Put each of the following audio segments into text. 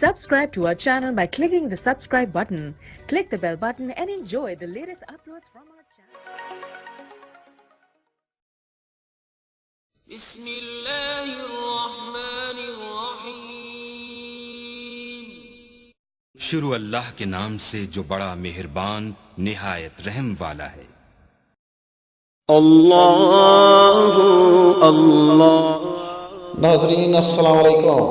Subscribe to our channel by clicking the subscribe button. Click the bell button and enjoy the latest uploads from our channel. بسم اللہ الرحمن الرحیم. شروع اللہ کے نام سے جو بڑا مہربان نہایت رحم والا ہے. اللہ اللہ. ناظرین السلام علیکم.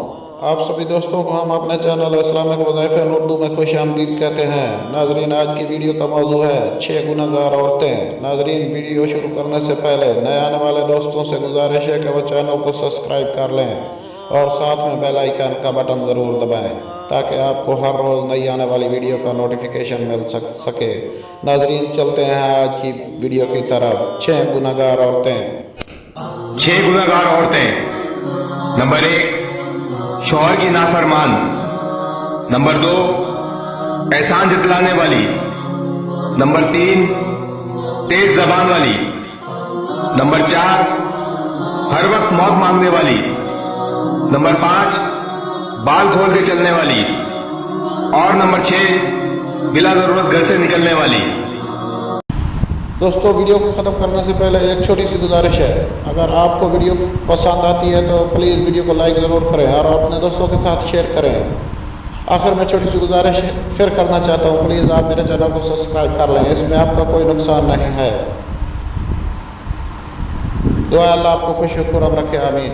آپ سبھی دوستوں کو ہم اپنے چینل اسلامک وظائف اردو میں خوش آمدید کہتے ہیں. ناظرین آج کی ویڈیو کا موضوع ہے 6 گناہ گار عورتیں. ناظرین ویڈیو شروع کرنے سے پہلے نئے آنے والے دوستوں سے گزارش ہے کہ وہ چینل کو سبسکرائب کر لیں اور ساتھ میں بیل آئیکن کا بٹن ضرور دبائیں تاکہ آپ کو ہر روز نئی آنے والی ویڈیو کا نوٹیفیکیشن مل سکے. ناظرین چلتے ہیں آج کی ویڈیو کی طرف. 6 گناہ گار عورتیں. 6 گناہ گار عورتیں. نمبر 1 شوہر کی نافرمان. نمبر 2 احسان جتلانے والی. نمبر 3 تیز زبان والی. نمبر 4 ہر وقت موت مانگنے والی. نمبر 5 بال کھول کے چلنے والی. اور نمبر 6 بلا ضرورت گھر سے نکلنے والی. دوستو ویڈیو کو ختم کرنے سے پہلے ایک چھوٹی سی گزارش ہے. اگر آپ کو ویڈیو پسند آتی ہے تو پلیز ویڈیو کو لائک ضرور کریں اور اپنے دوستوں کے ساتھ شیئر کریں. آخر میں چھوٹی سی گزارش پھر کرنا چاہتا ہوں, پلیز آپ میرے چینل کو سبسکرائب کر لیں, اس میں آپ کا کوئی نقصان نہیں ہے. دعا اللہ آپ کو خوش و خرم رکھے. آمین.